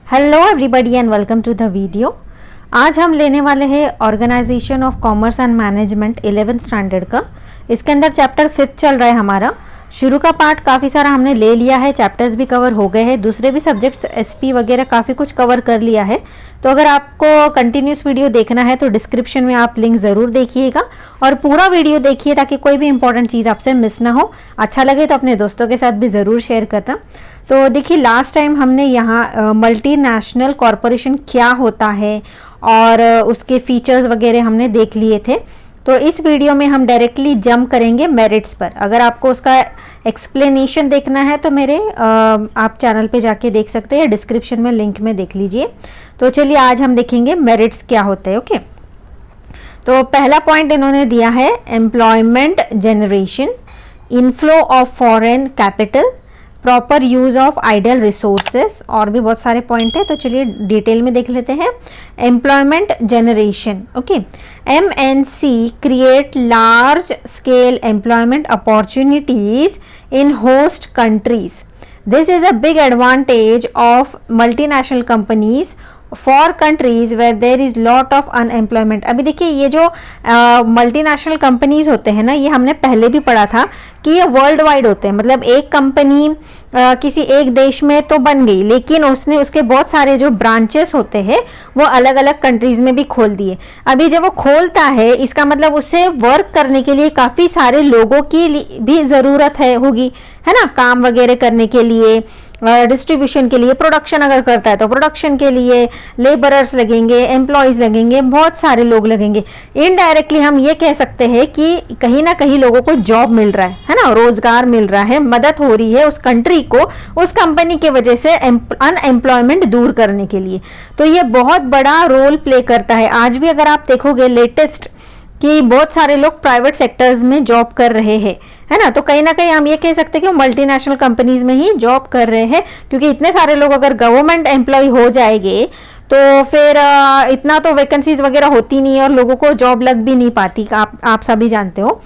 Hello everybody and welcome to the video. आज हम लेने वाले हैं organisation of commerce and management 11th standard का। इसके अंदर चैप्टर 5 चल रहा है हमारा। शुरू का पार्ट काफ़ी सारा हमने ले लिया है, चैप्टर्स भी कवर हो गए हैं, दूसरे भी सब्जेक्ट्स एसपी वगैरह काफ़ी कुछ कवर कर लिया है। तो अगर आपको कंटिन्यूस वीडियो देखना है तो डिस्क्रिप्शन में आप लिंक ज़रूर देखिएगा और पूरा वीडियो देखिए ताकि कोई भी इंपॉर्टेंट चीज़ आपसे मिस ना हो। अच्छा लगे तो अपने दोस्तों के साथ भी ज़रूर शेयर करना। तो देखिए, लास्ट टाइम हमने यहाँ मल्टीनेशनल कॉरपोरेशन क्या होता है और उसके फीचर्स वगैरह हमने देख लिए थे। तो इस वीडियो में हम डायरेक्टली जंप करेंगे मेरिट्स पर। अगर आपको उसका एक्सप्लेनेशन देखना है तो मेरे आप चैनल पे जाके देख सकते हैं, डिस्क्रिप्शन में लिंक में देख लीजिए। तो चलिए आज हम देखेंगे मेरिट्स क्या होते हैं। ओके, तो पहला पॉइंट इन्होंने दिया है employment generation, inflow of foreign capital, proper use of ideal resources, और भी बहुत सारे पॉइंट है। तो चलिए डिटेल में देख लेते हैं। Employment generation, okay, MNC create large scale employment opportunities in host countries. This is a big advantage of multinational companies for countries where there is lot of unemployment. अभी देखिए, ये जो मल्टीनेशनल कंपनीज होते हैं ना, ये हमने पहले भी पढ़ा था कि ये वर्ल्ड वाइड होते हैं। मतलब एक कंपनी किसी एक देश में तो बन गई, लेकिन उसने उसके बहुत सारे जो ब्रांचेस होते हैं वो अलग अलग कंट्रीज में भी खोल दिए। अभी जब वो खोलता है, इसका मतलब उसे वर्क करने के लिए काफ़ी सारे लोगों की भी ज़रूरत होगी, है ना, काम वगैरह करने के लिए, डिस्ट्रीब्यूशन के लिए, प्रोडक्शन अगर करता है तो प्रोडक्शन के लिए लेबरर्स लगेंगे, एम्प्लॉयज़ लगेंगे, बहुत सारे लोग लगेंगे। इनडायरेक्टली हम ये कह सकते हैं कि कहीं ना कहीं लोगों को जॉब मिल रहा है ना, रोजगार मिल रहा है, मदद हो रही है उस कंट्री को उस कंपनी की वजह से अनएम्प्लॉयमेंट दूर करने के लिए। तो ये बहुत बड़ा रोल प्ले करता है। आज भी अगर आप देखोगे लेटेस्ट कि बहुत सारे लोग प्राइवेट सेक्टर्स में जॉब कर रहे हैं, है ना, तो कहीं ना कहीं हम ये कह सकते हैं कि वो मल्टीनेशनल कंपनीज में ही जॉब कर रहे हैं, क्योंकि इतने सारे लोग अगर गवर्नमेंट एम्प्लॉय हो जाएंगे तो फिर इतना तो वैकेंसीज वगैरह होती नहीं है और लोगों को जॉब लग भी नहीं पाती, आप सभी जानते हो।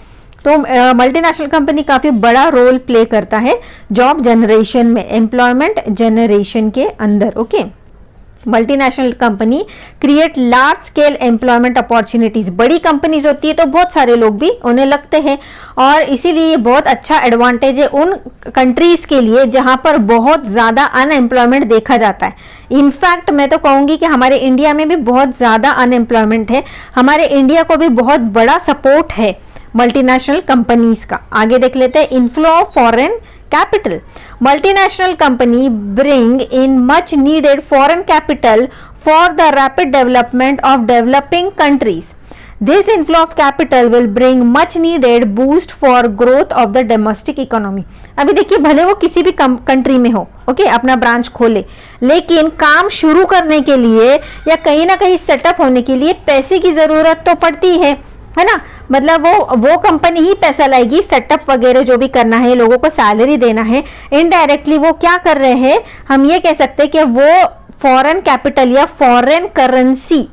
तो मल्टीनेशनल कंपनी काफ़ी बड़ा रोल प्ले करता है जॉब जनरेशन में, एम्प्लॉयमेंट जनरेशन के अंदर। Okay, multinational company create large scale employment opportunities. बड़ी कंपनीज होती है तो बहुत सारे लोग भी उन्हें लगते हैं, और इसीलिए ये बहुत अच्छा एडवांटेज है उन कंट्रीज के लिए जहां पर बहुत ज़्यादा अनएम्प्लॉयमेंट देखा जाता है। इनफैक्ट मैं तो कहूँगी कि हमारे इंडिया में भी बहुत ज़्यादा अनएम्प्लॉयमेंट है। हमारे इंडिया को भी बहुत बड़ा सपोर्ट है मल्टीनेशनल कंपनीज का। आगे देख लेते हैं, inflow of foreign capital. Multinational company bring in much needed foreign capital for the rapid development of developing countries. This inflow of capital will bring much needed boost for growth of the domestic economy. अभी देखिए, भले वो किसी भी country में हो, okay, अपना branch खोले, लेकिन काम शुरू करने के लिए या कहीं ना कहीं सेटअप होने के लिए पैसे की जरूरत तो पड़ती है ना। मतलब वो कंपनी ही पैसा लाएगी, सेटअप वगैरह जो भी करना है, लोगों को सैलरी देना है। इनडायरेक्टली वो क्या कर रहे हैं, हम ये कह सकते हैं कि वो फॉरेन कैपिटल या फॉरेन करेंसी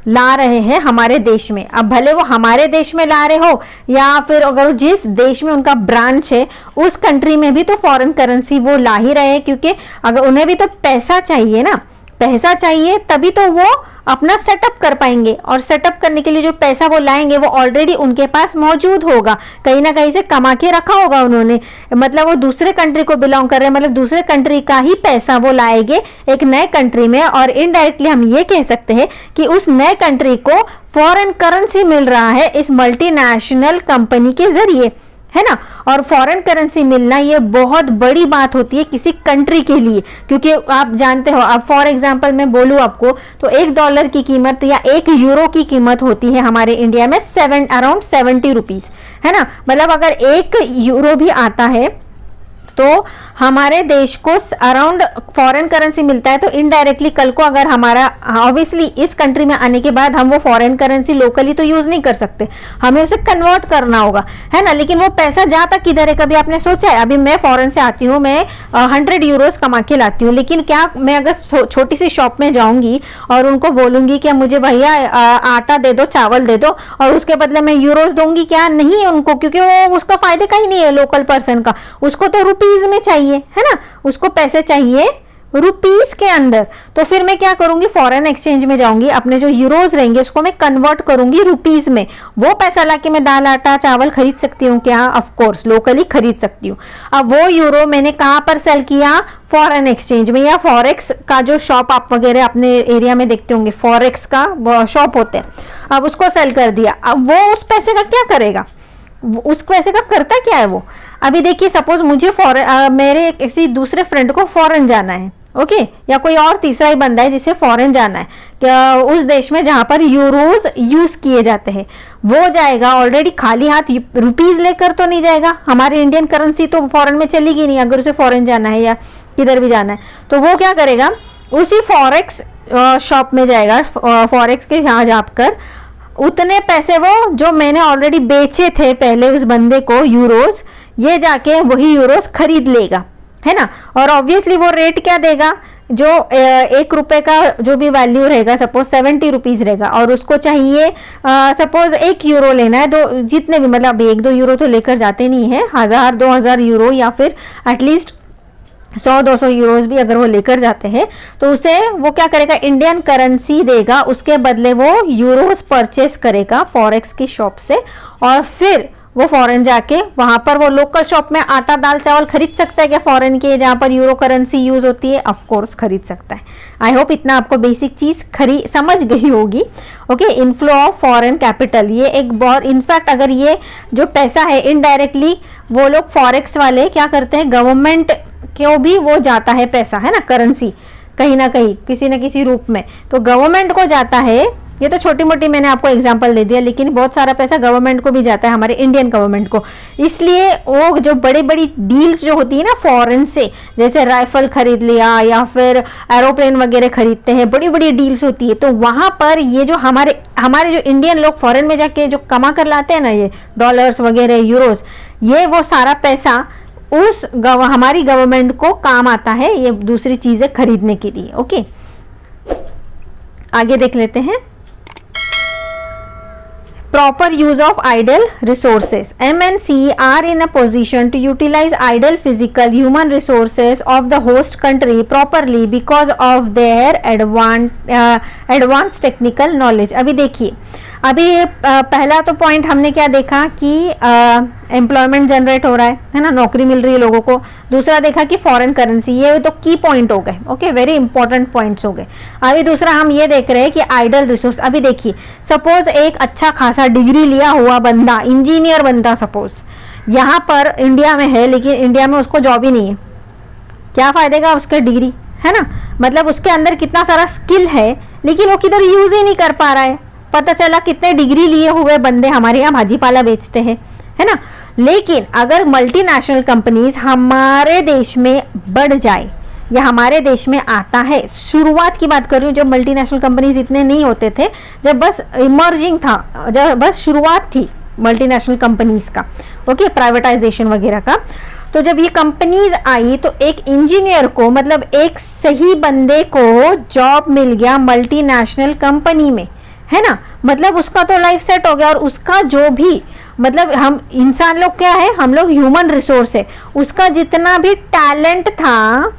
ला रहे हैं हमारे देश में। अब भले वो हमारे देश में ला रहे हो या फिर अगर जिस देश में उनका ब्रांच है उस कंट्री में भी तो फॉरेन करेंसी वो ला ही रहे हैं, क्योंकि अगर उन्हें भी तो पैसा चाहिए ना, पैसा चाहिए तभी तो वो अपना सेटअप कर पाएंगे, और सेटअप करने के लिए जो पैसा वो लाएंगे वो ऑलरेडी उनके पास मौजूद होगा, कहीं ना कहीं से कमा के रखा होगा उन्होंने। मतलब वो दूसरे कंट्री को बिलोंग कर रहे हैं, मतलब दूसरे कंट्री का ही पैसा वो लाएंगे एक नए कंट्री में, और इनडायरेक्टली हम ये कह सकते हैं कि उस नए कंट्री को फॉरेन करेंसी मिल रहा है इस मल्टीनेशनल कंपनी के जरिए, है ना। और फॉरेन करेंसी मिलना ये बहुत बड़ी बात होती है किसी कंट्री के लिए, क्योंकि आप जानते हो, अब फॉर एग्जांपल मैं बोलूँ आपको तो $1 की कीमत या €1 की कीमत होती है हमारे इंडिया में अराउंड 70 रुपीज़, है ना। मतलब अगर €1 भी आता है तो हमारे देश को अराउंड फॉरेन करेंसी मिलता है। तो इनडायरेक्टली कल को अगर हमारा, ऑब्वियसली इस कंट्री में आने के बाद हम वो फॉरेन करेंसी लोकली तो यूज नहीं कर सकते, हमें उसे कन्वर्ट करना होगा, है ना। लेकिन वो पैसा जाता किधर है, कभी आपने सोचा है? अभी मैं फॉरेन से आती हूँ, मैं €100 कमा के लाती हूँ, लेकिन क्या मैं अगर छोटी सी शॉप में जाऊंगी और उनको बोलूंगी कि मुझे भैया आटा दे दो, चावल दे दो, और उसके बदले मैं यूरोस दूंगी? क्या नहीं उनको, क्योंकि वो उसका फायदे का ही नहीं है लोकल पर्सन का, उसको तो रुपीज में चाहिए, है ना, उसको पैसे चाहिए रुपीस के अंदर, तो फिर मैं क्या करूंगी, फॉरेन एक्सचेंज में जाऊंगी, अपने जो यूरोज रहेंगे उसको मैं कन्वर्ट करूंगी रुपीस में। वो पैसा लाके मैं दाल आटा चावल खरीद सकती हूँ क्या? ऑफ कोर्स लोकली खरीद सकती हूँ। अब वो यूरो मैंने कहाँ पर सेल किया? फॉरेन एक्सचेंज में, या फॉरेक्स का जो शॉप आप वगैरह अपने एरिया में देखते होंगे, फॉरेक्स का शॉप होते हैं, अब उसको सेल कर दिया। अब वो उस पैसे का क्या करेगा? उस पैसे का करता क्या है वो? अभी देखिए, सपोज मुझे मेरे किसी दूसरे फ्रेंड को फॉरेन जाना है, ओके, या कोई और तीसरा ही बंदा है जिसे फॉरेन जाना है, क्या उस देश में जहां पर यूरोज यूज किए जाते हैं, वो जाएगा ऑलरेडी खाली हाथ, रुपीज लेकर तो नहीं जाएगा। हमारी इंडियन करेंसी तो फॉरेन में चलेगी नहीं अगर उसे फॉरेन जाना है या किधर भी जाना है। तो वो क्या करेगा, उसी फॉरेक्स शॉप में जाएगा, फॉरेक्स के यहाँ जाकर उतने पैसे वो जो मैंने ऑलरेडी बेचे थे पहले उस बंदे को यूरोज, ये जाके वही यूरोज खरीद लेगा, है ना। और ऑब्वियसली वो रेट क्या देगा, जो 1 रुपए का जो भी वैल्यू रहेगा, सपोज 70 रुपीज रहेगा, और उसको चाहिए सपोज 1 यूरो लेना है, तो जितने भी मतलब 1-2 यूरो तो लेकर जाते नहीं है, 1000-2000 यूरो या फिर एटलीस्ट 100-200 यूरोज भी अगर वो लेकर जाते हैं, तो उसे वो क्या करेगा, इंडियन करेंसी देगा, उसके बदले वो यूरोज परचेस करेगा फॉरेक्स की शॉप से, और फिर वो फॉरेन जाके वहां पर वो लोकल शॉप में आटा दाल चावल खरीद सकता है क्या फॉरेन के, जहां पर यूरो करेंसी यूज होती है? ऑफ कोर्स खरीद सकता है। आई होप इतना आपको बेसिक चीज समझ गई होगी। Okay, inflow of foreign capital, ये एक बहुत, इनफैक्ट अगर ये जो पैसा है इनडायरेक्टली वो लोग फॉरेक्स वाले क्या करते हैं, गवर्नमेंट को भी वो जाता है पैसा, है ना, करेंसी कहीं ना कहीं किसी न किसी रूप में, तो गवर्नमेंट को जाता है। ये तो छोटी मोटी मैंने आपको एग्जांपल दे दिया, लेकिन बहुत सारा पैसा गवर्नमेंट को भी जाता है, हमारे इंडियन गवर्नमेंट को। इसलिए वो जो बड़ी बड़ी डील्स जो होती है ना फॉरेन से, जैसे राइफल खरीद लिया या फिर एरोप्लेन वगैरह खरीदते हैं, बड़ी बड़ी डील्स होती है, तो वहां पर ये जो हमारे जो इंडियन लोग फॉरेन में जाके जो कमा कर लाते हैं ना, ये डॉलर्स वगैरह यूरोज, ये वो सारा पैसा उस हमारी गवर्नमेंट को काम आता है ये दूसरी चीजें खरीदने के लिए। ओके, आगे देख लेते हैं। Proper use of idle resources. MNC are in a position to utilize idle physical human resources of the host country properly because of their advanced technical knowledge. अभी देखिए, अभी पहला तो पॉइंट हमने क्या देखा कि एम्प्लॉयमेंट जनरेट हो रहा है ना, नौकरी मिल रही है लोगों को। दूसरा देखा कि फॉरेन करेंसी, ये तो की पॉइंट हो गए, ओके, वेरी इंपॉर्टेंट पॉइंट्स हो गए। अभी दूसरा हम ये देख रहे हैं कि आइडल रिसोर्स। अभी देखिए, सपोज एक अच्छा खासा डिग्री लिया हुआ बंदा, इंजीनियर बंदा सपोज यहाँ पर इंडिया में है, लेकिन इंडिया में उसको जॉब ही नहीं है, क्या फायदे का उसके डिग्री, है ना। मतलब उसके अंदर कितना सारा स्किल है, लेकिन वो किधर यूज ही नहीं कर पा रहा है। पता चला कितने डिग्री लिए हुए बंदे हमारे यहाँ भाजी पाला बेचते हैं, है ना। लेकिन अगर मल्टीनेशनल कंपनीज हमारे देश में बढ़ जाए या हमारे देश में आता है, शुरुआत की बात कर रही हूँ, जब मल्टीनेशनल कंपनीज इतने नहीं होते थे, जब बस इमर्जिंग था, जब बस शुरुआत थी मल्टीनेशनल कंपनीज का, ओके, प्राइवेटाइजेशन वगैरह का, तो जब ये कंपनीज आई तो एक इंजीनियर को, मतलब एक सही बंदे को जॉब मिल गया मल्टीनेशनल कंपनी में, है ना। मतलब उसका तो लाइफ सेट हो गया, और उसका जो भी, मतलब हम इंसान लोग क्या है, हम लोग ह्यूमन रिसोर्स है, उसका जितना भी टैलेंट था,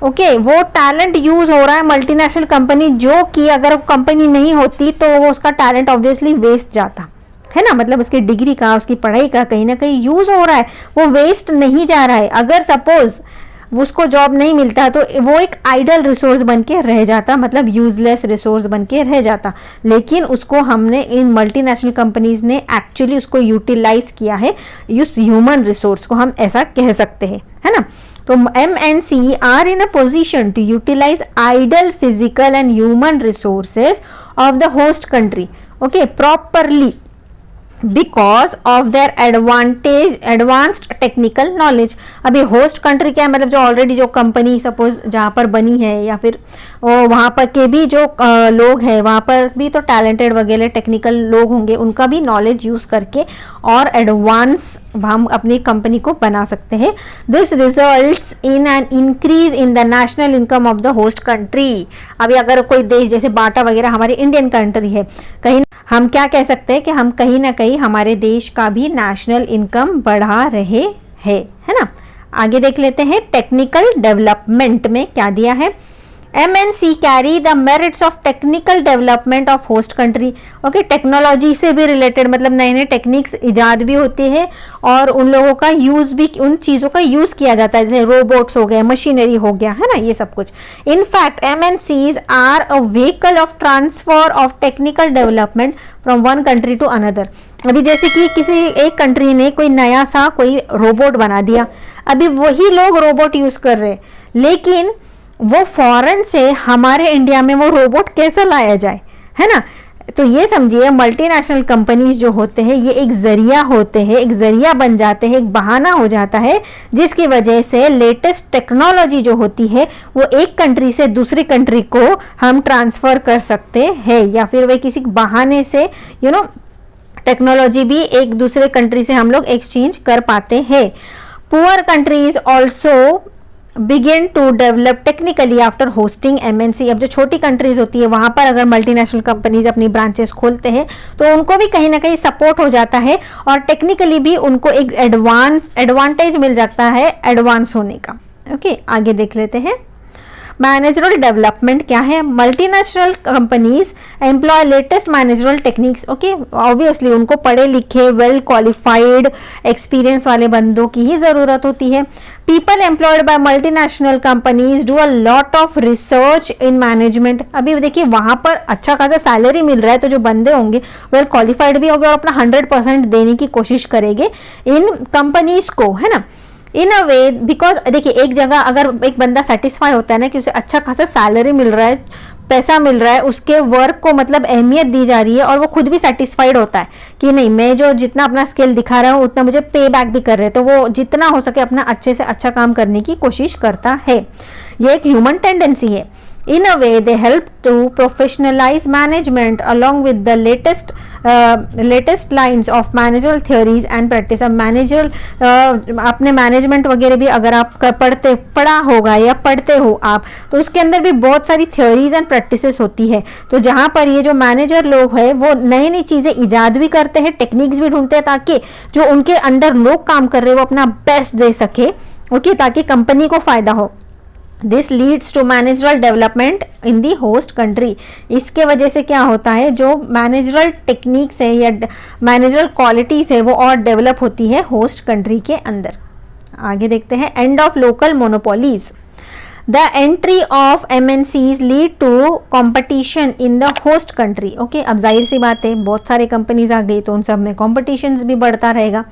ओके, वो टैलेंट यूज हो रहा है मल्टीनेशनल कंपनी, जो कि अगर कंपनी नहीं होती तो वो उसका टैलेंट ऑब्वियसली वेस्ट जाता, है ना। मतलब उसकी डिग्री का, उसकी पढ़ाई का कहीं ना कहीं यूज हो रहा है, वो वेस्ट नहीं जा रहा है। अगर सपोज उसको जॉब नहीं मिलता तो वो एक आइडल रिसोर्स बन के रह जाता, मतलब यूजलेस रिसोर्स बन के रह जाता। लेकिन उसको हमने, इन मल्टीनेशनल कंपनीज ने एक्चुअली उसको यूटिलाइज किया है, उस ह्यूमन रिसोर्स को हम ऐसा कह सकते हैं, है ना। तो MNC are in a position to utilise idle physical and human resources of the host country, okay, properly because of their advanced technical knowledge. अभी होस्ट कंट्री क्या है, मतलब जो ऑलरेडी जो कंपनी सपोज जहाँ पर बनी है, या फिर वहाँ पर के भी जो लोग हैं, वहाँ पर भी तो टैलेंटेड वगैरह टेक्निकल लोग होंगे, उनका भी नॉलेज यूज करके और एडवांस हम अपनी कंपनी को बना सकते हैं। This results in an increase in the national income of the host country. अभी अगर कोई देश जैसे बाटा वगैरह हमारी इंडियन कंट्री है, कहीं हम क्या कह सकते हैं कि हम कहीं ना कहीं हमारे देश का भी नेशनल इनकम बढ़ा रहे हैं, है ना। आगे देख लेते हैं टेक्निकल डेवलपमेंट में क्या दिया है। MNC carry the merits of technical development of host country. Okay, technology से भी रिलेटेड, मतलब नए नए टेक्निक्स इजाद भी होती है और उन लोगों का यूज भी, उन चीज़ों का यूज किया जाता है, जैसे रोबोट्स हो गए, मशीनरी हो गया, है ना, ये सब कुछ। In fact MNCs are a vehicle of transfer of technical development from one country to another. अभी जैसे कि किसी एक कंट्री ने कोई नया सा कोई रोबोट बना दिया, अभी वही लोग रोबोट यूज कर रहे हैं, लेकिन वो फॉरेन से हमारे इंडिया में वो रोबोट कैसे लाया जाए, है ना। तो ये समझिए मल्टीनेशनल कंपनीज जो होते हैं ये एक जरिया होते हैं, एक जरिया बन जाते हैं, एक बहाना हो जाता है, जिसकी वजह से लेटेस्ट टेक्नोलॉजी जो होती है वो एक कंट्री से दूसरी कंट्री को हम ट्रांसफर कर सकते हैं, या फिर वे किसी बहाने से टेक्नोलॉजी भी एक दूसरे कंट्री से हम लोग एक्सचेंज कर पाते हैं। Poor countries also begin to develop technically after hosting MNC। अब जो छोटी कंट्रीज होती है वहां पर अगर मल्टीनेशनल कंपनीज अपनी ब्रांचेस खोलते हैं तो उनको भी कहीं ना कहीं सपोर्ट हो जाता है और टेक्निकली भी उनको एक एडवांटेज मिल जाता है एडवांस होने का। ओके, आगे देख लेते हैं मैनेजरल डेवलपमेंट क्या है। Multinational companies employ latest managerial techniques. Okay, obviously उनको पढ़े लिखे वेल क्वालिफाइड एक्सपीरियंस वाले बंदों की ही जरूरत होती है। People employed by multinational companies do a lot of research in management. अभी देखिए वहां पर अच्छा खासा सैलरी मिल रहा है, तो जो बंदे होंगे वेल क्वालिफाइड भी होंगे और अपना 100% देने की कोशिश करेंगे इन कंपनीज को, है ना। इन अ वे, बिकॉज देखिए एक जगह अगर एक बंदा सेटिस्फाई होता है ना कि उसे अच्छा खासा सैलरी मिल रहा है, पैसा मिल रहा है, उसके वर्क को मतलब अहमियत दी जा रही है और वो खुद भी सेटिस्फाइड होता है कि नहीं, मैं जो जितना अपना स्किल दिखा रहा हूँ उतना मुझे पे बैक भी कर रहे हैं, तो वो जितना हो सके अपना अच्छे से अच्छा काम करने की कोशिश करता है। ये एक ह्यूमन टेंडेंसी है। In a way, they help to professionalize management along with the latest lines of managerial theories and practice। अब मैनेजर अपने मैनेजमेंट वगैरह भी अगर आप पढ़ा होगा या पढ़ते हो आप, तो उसके अंदर भी बहुत सारी थ्योरीज एंड प्रैक्टिसेस होती है। तो जहाँ पर ये जो मैनेजर लोग हैं वो नई नई चीज़ें ईजाद भी करते हैं, टेक्निक्स भी ढूंढते हैं, ताकि जो उनके अंडर लोग काम कर रहे हैं वो अपना बेस्ट दे सके, ओके, ताकि कंपनी को फायदा हो। This leads to managerial development in the host country. इसके वजह से क्या होता है, जो मैनेजरल टेक्निक्स है या मैनेजरल क्वालिटीज है वो और डेवलप होती है होस्ट कंट्री के अंदर। आगे देखते हैं end of local monopolies. The entry of MNCs lead to competition in the host country. Okay, अब जाहिर सी बात है बहुत सारे कंपनीज आ गई तो उन सब में कॉम्पिटिशन भी बढ़ता रहेगा।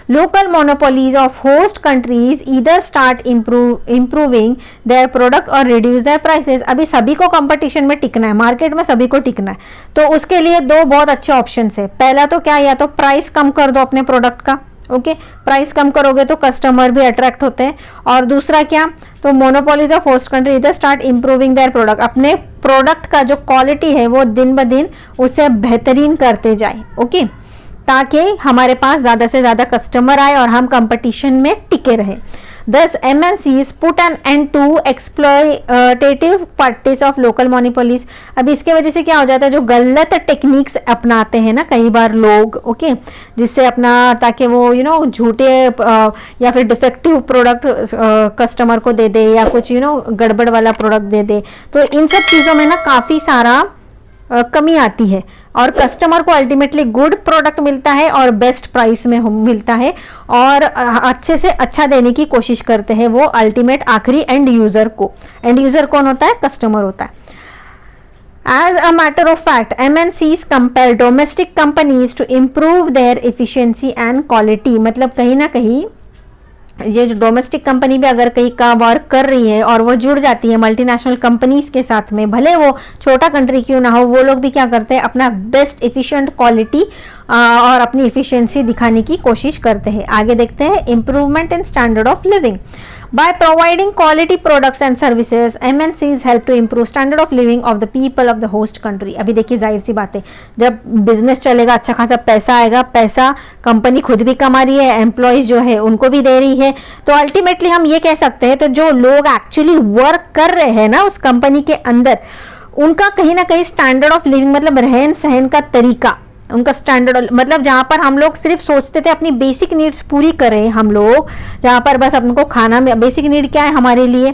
Local monopolies of host countries either start improving their product or reduce their prices। अभी सभी को कंपटीशन में टिकना है, मार्केट में सभी को टिकना है, तो उसके लिए दो बहुत अच्छे ऑप्शंस है। पहला तो क्या, या तो प्राइस कम कर दो अपने प्रोडक्ट का, ओके, प्राइस कम करोगे तो कस्टमर भी अट्रैक्ट होते हैं, और दूसरा क्या, तो मोनोपोलीज ऑफ होस्ट कंट्री इधर स्टार्ट इंप्रूविंग देयर प्रोडक्ट, अपने प्रोडक्ट का जो क्वालिटी है वो दिन ब दिन उसे बेहतरीन करते जाए, ओके, ताकि हमारे पास ज़्यादा से ज़्यादा कस्टमर आए और हम कंपटीशन में टिके रहे। Thus, MNCs put an end to exploitative practice of local monopolies। अब इसके वजह से क्या हो जाता है, जो गलत टेक्निक्स अपनाते हैं ना कई बार लोग, ओके, जिससे अपना, ताकि वो झूठे या फिर डिफेक्टिव प्रोडक्ट कस्टमर को दे दे या कुछ गड़बड़ वाला प्रोडक्ट दे दे, तो इन सब चीज़ों में ना काफ़ी सारा कमी आती है और कस्टमर को अल्टीमेटली गुड प्रोडक्ट मिलता है और बेस्ट प्राइस में मिलता है और अच्छे से अच्छा देने की कोशिश करते हैं वो अल्टीमेट आखिरी एंड यूजर को। एंड यूजर कौन होता है, कस्टमर होता है। As a matter of fact, MNCs compel domestic companies to improve their efficiency and quality। मतलब कहीं ना कहीं ये जो डोमेस्टिक कंपनी भी अगर कहीं का वर्क कर रही है और वो जुड़ जाती है मल्टीनेशनल कंपनीज के साथ में, भले वो छोटा कंट्री क्यों ना हो, वो लोग भी क्या करते हैं, अपना बेस्ट एफिशिएंट क्वालिटी और अपनी एफिशिएंसी दिखाने की कोशिश करते हैं। आगे देखते हैं improvement in standard of living. By providing quality products and services, MNCs help to improve standard of living of the people of the host country। अभी देखिए जाहिर सी बात है, जब बिजनेस चलेगा अच्छा खासा पैसा आएगा, पैसा कंपनी खुद भी कमा रही है, एम्प्लॉयज जो है उनको भी दे रही है, तो अल्टीमेटली हम ये कह सकते हैं, तो जो लोग एक्चुअली वर्क कर रहे हैं ना उस कंपनी के अंदर, उनका कहीं ना कहीं स्टैंडर्ड ऑफ लिविंग मतलब रहन सहन का तरीका उनका स्टैंडर्ड, मतलब जहाँ पर हम लोग सिर्फ सोचते थे अपनी बेसिक नीड्स पूरी करें हम लोग, जहाँ पर बस हमको खाना में बेसिक नीड क्या है हमारे लिए,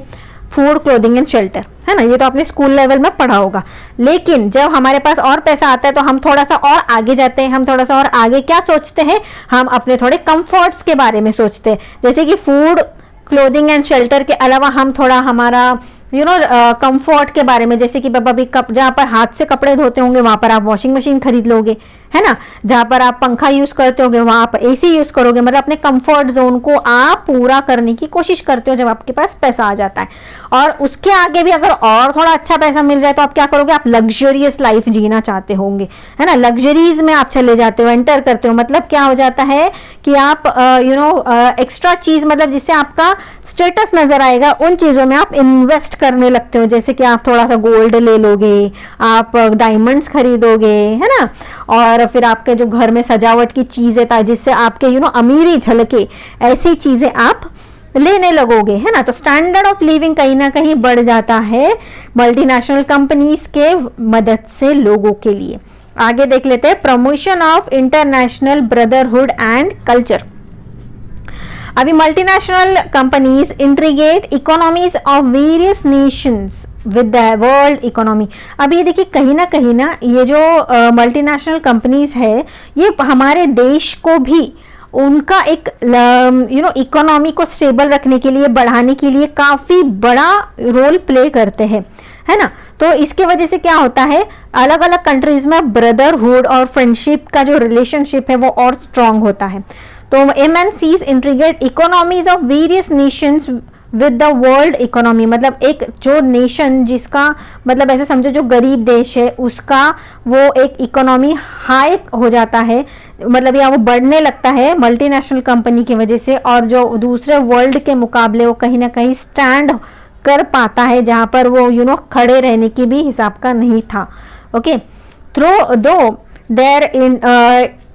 फूड, क्लोथिंग एंड शेल्टर, है ना, ये तो आपने स्कूल लेवल में पढ़ा होगा। लेकिन जब हमारे पास और पैसा आता है तो हम थोड़ा सा और आगे जाते हैं, हम थोड़ा सा और आगे क्या सोचते हैं, हम अपने थोड़े कंफर्ट्स के बारे में सोचते हैं, जैसे कि फूड, क्लोथिंग एंड शेल्टर के अलावा हम थोड़ा हमारा कंफर्ट के बारे में, जैसे कि बाबा भी जहाँ पर हाथ से कपड़े धोते होंगे वहां पर आप वॉशिंग मशीन खरीद लोगे, है ना, जहाँ पर आप पंखा यूज करते होगे वहां आप एसी यूज करोगे, मतलब अपने कंफर्ट जोन को आप पूरा करने की कोशिश करते हो जब आपके पास पैसा आ जाता है। और उसके आगे भी अगर और थोड़ा अच्छा पैसा मिल जाए तो आप क्या करोगे, आप लग्जरियस लाइफ जीना चाहते होंगे, है ना, लग्जरीज में आप चले जाते हो, एंटर करते हो। मतलब क्या हो जाता है कि आप एक्स्ट्रा चीज, मतलब जिससे आपका स्टेटस नजर आएगा, उन चीजों में आप इन्वेस्ट करने लगते हो, जैसे कि आप थोड़ा सा गोल्ड ले लोगे, आप डायमंड्स खरीदोगे, है ना, और फिर आपके जो घर में सजावट की चीजें था जिससे आपके अमीरी झलके, ऐसी चीजें आप लेने लगोगे, है ना। तो स्टैंडर्ड ऑफ लिविंग कहीं ना कहीं बढ़ जाता है मल्टीनेशनल कंपनीज के मदद से लोगों के लिए। आगे देख लेते हैं, promotion of international brotherhood and culture. अभी multinational companies integrate economies of various nations with the world economy. अभी ये देखिए कहीं ना ये जो मल्टीनेशनल कंपनीज है ये हमारे देश को भी उनका एक इकोनॉमी को स्टेबल रखने के लिए, बढ़ाने के लिए काफी बड़ा रोल प्ले करते हैं, है ना। तो इसके वजह से क्या होता है, अलग अलग कंट्रीज में ब्रदरहुड और फ्रेंडशिप का जो रिलेशनशिप है वो और स्ट्रांग होता है। तो MNCs integrate economies of various nations with the world economy, मतलब एक जो नेशन जिसका मतलब ऐसे समझो जो गरीब देश है उसका वो एक इकोनॉमी हाई हो जाता है, मतलब या वो बढ़ने लगता है मल्टीनेशनल कंपनी की वजह से, और जो दूसरे वर्ल्ड के मुकाबले वो कहीं ना कहीं स्टैंड कर पाता है जहां पर वो खड़े रहने की भी हिसाब का नहीं था। ओके, थ्रू दो देयर इन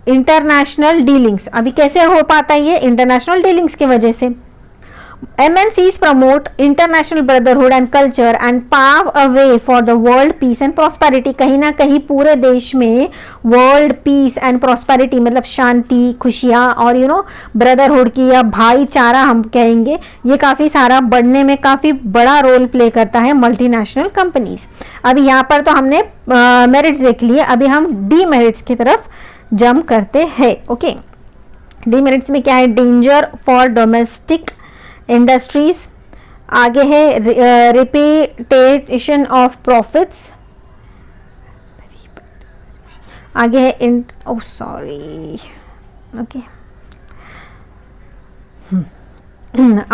इंटरनेशनल डीलिंग्स। अभी कैसे हो पाता है ये, इंटरनेशनल डीलिंग्स की वजह से। MNCs promote international brotherhood and culture and pave a way for the world peace and prosperity। कहीं ना कहीं पूरे देश में वर्ल्ड पीस एंड प्रॉस्पेरिटी, मतलब शांति, खुशियाँ और ब्रदरहुड की या भाईचारा हम कहेंगे, ये काफ़ी सारा बढ़ने में काफ़ी बड़ा रोल प्ले करता है मल्टीनेशनल कंपनीज। अभी यहाँ पर तो हमने मेरिट्स देख लिए, अभी हम डीमेरिट्स की तरफ जंप करते हैं। ओके, डीमेरिट्स में क्या है, डेंजर फॉर डोमेस्टिक इंडस्ट्रीज, आगे है रिपीटेशन ऑफ प्रॉफिट्स, आगे है ओके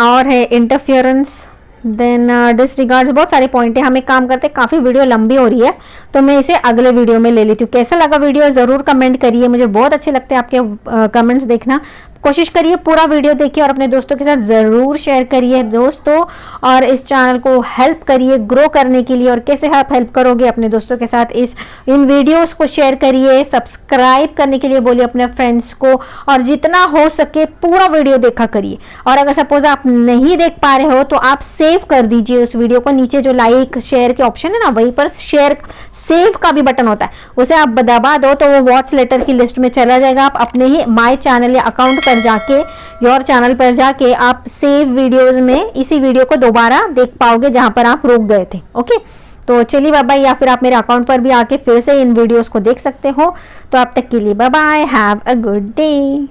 और है इंटरफियरेंस, देन डिसरिगार्ड्स। बहुत सारे पॉइंट है, हम एक काम करते हैं, काफ़ी वीडियो लंबी हो रही है तो मैं इसे अगले वीडियो में ले लेती हूँ। कैसा लगा वीडियो ज़रूर कमेंट करिए, मुझे बहुत अच्छे लगते हैं आपके कमेंट्स देखना। कोशिश करिए पूरा वीडियो देखिए और अपने दोस्तों के साथ ज़रूर शेयर करिए दोस्तों, और इस चैनल को हेल्प करिए ग्रो करने के लिए। और कैसे आप हेल्प करोगे अपने दोस्तों के साथ, इन वीडियोस को शेयर करिए, सब्सक्राइब करने के लिए बोलिए अपने फ्रेंड्स को, और जितना हो सके पूरा वीडियो देखा करिए। और अगर सपोज आप नहीं देख पा रहे हो तो आप सेव कर दीजिए उस वीडियो को, नीचे जो लाइक शेयर के ऑप्शन है ना वहीं पर शेयर सेव का भी बटन होता है, उसे आप दबा दो तो वो वॉच लेटर की लिस्ट में चला जाएगा। आप अपने ही माय चैनल या अकाउंट पर जाके, योर चैनल पर जाके आप सेव वीडियोस में इसी वीडियो को दोबारा देख पाओगे जहां पर आप रुक गए थे। ओके, तो चलिए बाय बाय, या फिर आप मेरे अकाउंट पर भी आके फिर से इन वीडियोस को देख सकते हो। तो अब तक के लिए bye bye, have a good day.